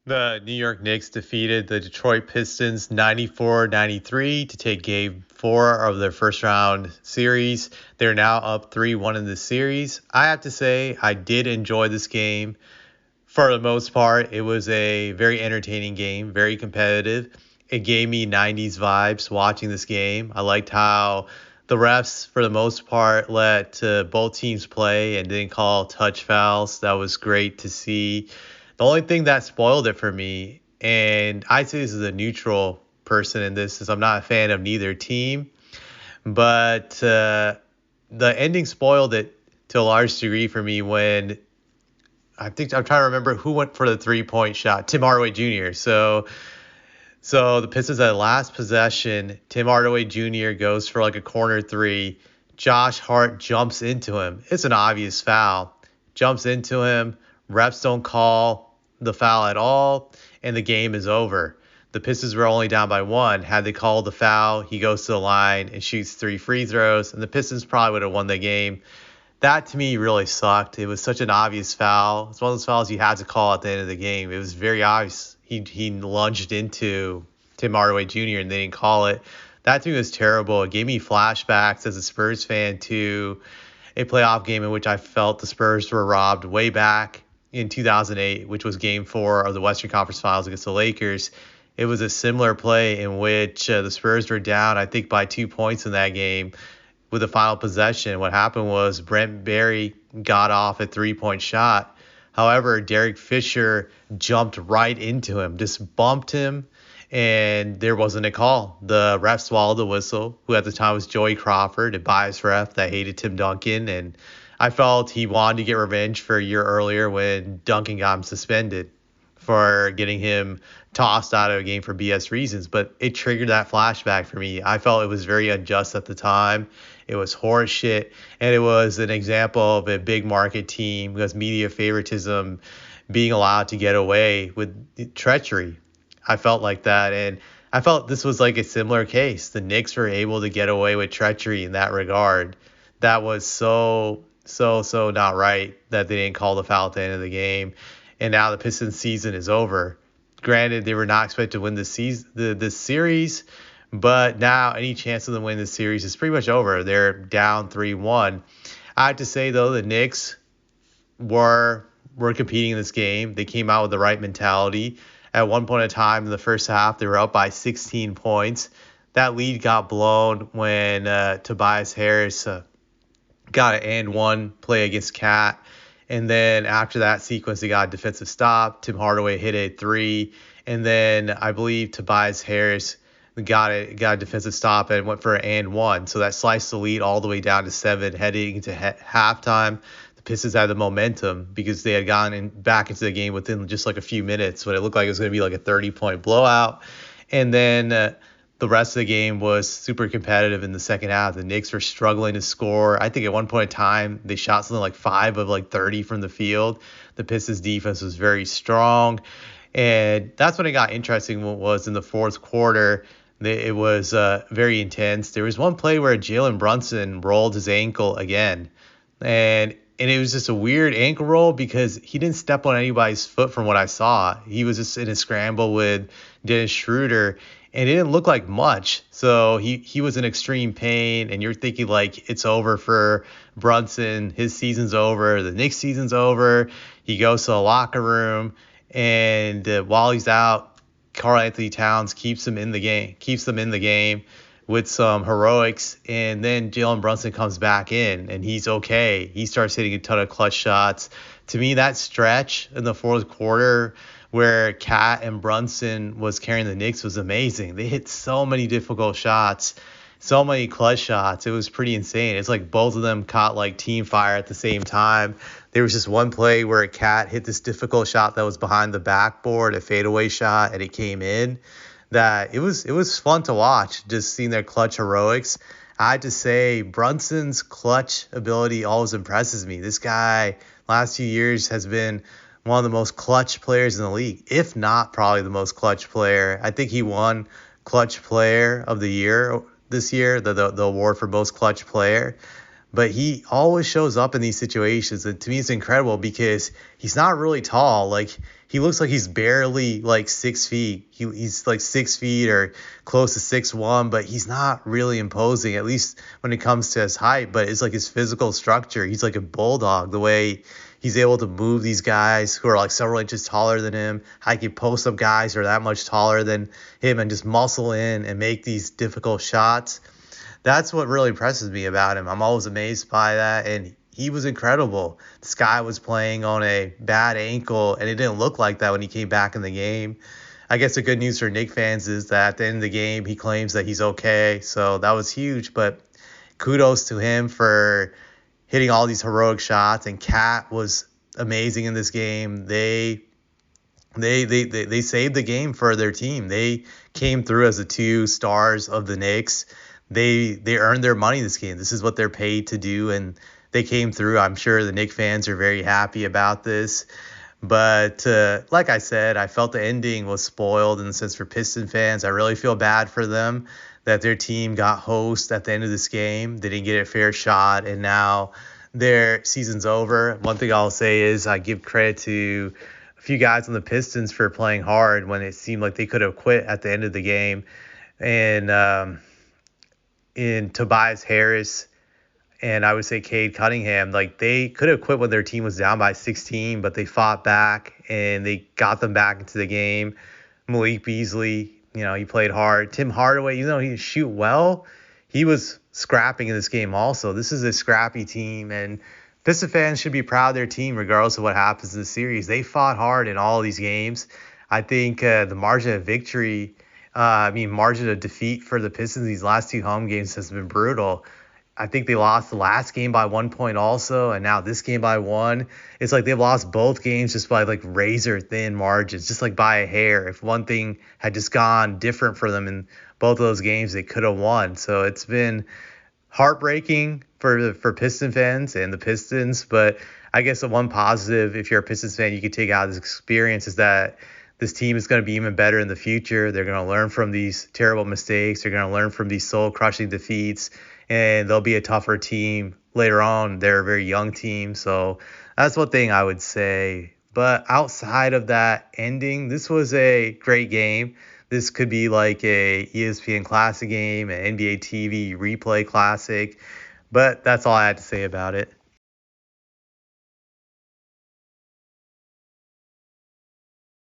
The New York Knicks defeated the Detroit Pistons 94-93 to take game 4 of their first round series. They're now up 3-1 in the series. I have to say, I did enjoy this game. For the most part, it was a very entertaining game, very competitive. It gave me 90s vibes watching this game. I liked how the refs, for the most part, let both teams play and didn't call touch fouls. That was great to see. The only thing that spoiled it for me, and I say this as a neutral person in this, is I'm not a fan of neither team, but the ending spoiled it to a large degree for me when I think I'm trying to remember who went for the 3-point shot. Tim Hardaway Jr. So the Pistons had last possession. Tim Hardaway Jr. goes for like a corner three. Josh Hart jumps into him. It's an obvious foul. Jumps into him. Refs don't call the foul at all, and the game is over. The Pistons were only down by 1. Had they called the foul, he goes to the line and shoots 3 free throws, and the Pistons probably would have won the game. That to me really sucked. It was such an obvious foul. It's one of those fouls you had to call at the end of the game. It was very obvious. He lunged into Tim Hardaway Jr. and they didn't call it. That to me was terrible. It gave me flashbacks as a Spurs fan to a playoff game in which I felt the Spurs were robbed way back in 2008, which was Game 4 of the Western Conference Finals against the Lakers. It was a similar play in which the Spurs were down, I think, by 2 points in that game with the final possession. What happened was Brent Berry got off a 3-point shot. However, Derek Fisher jumped right into him, just bumped him, and there wasn't a call. The ref swallowed the whistle, who at the time was Joey Crawford, a biased ref that hated Tim Duncan, and I felt he wanted to get revenge for a year earlier when Duncan got him suspended for getting him tossed out of a game for BS reasons, but it triggered that flashback for me. I felt it was very unjust at the time. It was horse shit, and it was an example of a big market team because media favoritism being allowed to get away with treachery. I felt like that, and I felt this was like a similar case. The Knicks were able to get away with treachery in that regard. That was so not right that they didn't call the foul at the end of the game, and now the Pistons season is over. Granted, they were not expected to win this series, but now any chance of them winning the series is pretty much over. They're down 3-1. I have to say, though, the Knicks were competing in this game. They came out with the right mentality. At one point in time in the first half, they were up by 16 points. That lead got blown when Tobias Harris got an and one play against Cat. And then after that sequence, they got a defensive stop. Tim Hardaway hit a 3. And then I believe Tobias Harris got a defensive stop and went for an and one. So that sliced the lead all the way down to 7 heading into halftime. The Pistons had the momentum because they had gone back into the game within just like a few minutes when it looked like it was going to be like a 30-point blowout. And then the rest of the game was super competitive in the second half. The Knicks were struggling to score. I think at one point in time, they shot something like 5 of like 30 from the field. The Pistons defense was very strong. And that's when it got interesting. What was in the fourth quarter, it was very intense. There was one play where Jalen Brunson rolled his ankle again. And it was just a weird ankle roll because he didn't step on anybody's foot from what I saw. He was just in a scramble with Dennis Schroeder, and it didn't look like much. So he was in extreme pain, and you're thinking like it's over for Brunson. His season's over. The Knicks season's over. He goes to the locker room, and while he's out, Karl Anthony Towns keeps them in the game with some heroics, and then Jalen Brunson comes back in, and he's okay. He starts hitting a ton of clutch shots. To me, that stretch in the fourth quarter where Cat and Brunson was carrying the Knicks was amazing. They hit so many difficult shots, so many clutch shots. It was pretty insane. It's like both of them caught like team fire at the same time. There was just one play where Cat hit this difficult shot that was behind the backboard, a fadeaway shot, and it came in. That it was fun to watch, just seeing their clutch heroics. I had to say, Brunson's clutch ability always impresses me. This guy, last few years, has been one of the most clutch players in the league, if not probably the most clutch player. I think he won Clutch Player of the Year this year, the award for most clutch player. But he always shows up in these situations, and to me it's incredible because he's not really tall. Like, he looks like he's barely like 6 feet. He's like 6 feet or close to 6'1", but he's not really imposing, at least when it comes to his height. But it's like his physical structure. He's like a bulldog. The way he's able to move these guys who are like several inches taller than him. How he can post up guys who are that much taller than him and just muscle in and make these difficult shots. That's what really impresses me about him. I'm always amazed by that, and he was incredible. This guy was playing on a bad ankle, and it didn't look like that when he came back in the game. I guess the good news for Knicks fans is that at the end of the game, he claims that he's okay, so that was huge. But kudos to him for hitting all these heroic shots, and Cat was amazing in this game. They saved the game for their team. They came through as the two stars of the Knicks. They earned their money this game. This is what they're paid to do, and they came through. I'm sure the Knicks fans are very happy about this. But like I said, I felt the ending was spoiled in the sense for Piston fans. I really feel bad for them that their team got host at the end of this game. They didn't get a fair shot, and now their season's over. One thing I'll say is I give credit to a few guys on the Pistons for playing hard when it seemed like they could have quit at the end of the game. And in Tobias Harris and I would say Cade Cunningham, like they could have quit when their team was down by 16, but they fought back and they got them back into the game. Malik Beasley, he played hard. Tim Hardaway, even though he didn't shoot well, he was scrapping in this game also. This is a scrappy team, and Pistons fans should be proud of their team regardless of what happens in the series. They fought hard in all of these games. I think the margin of victory, margin of defeat for the Pistons these last two home games has been brutal. I think they lost the last game by 1 point also, and now this game by 1. It's like they've lost both games just by like razor thin margins, just like by a hair. If one thing had just gone different for them in both of those games, they could have won. So it's been heartbreaking for Piston fans and the Pistons. But I guess the one positive, if you're a Pistons fan, you could take out of this experience is that this team is going to be even better in the future. They're going to learn from these terrible mistakes. They're going to learn from these soul-crushing defeats, and they'll be a tougher team later on. They're a very young team, so that's one thing I would say. But outside of that ending, this was a great game. This could be like a ESPN Classic game, an NBA TV replay classic, but that's all I had to say about it.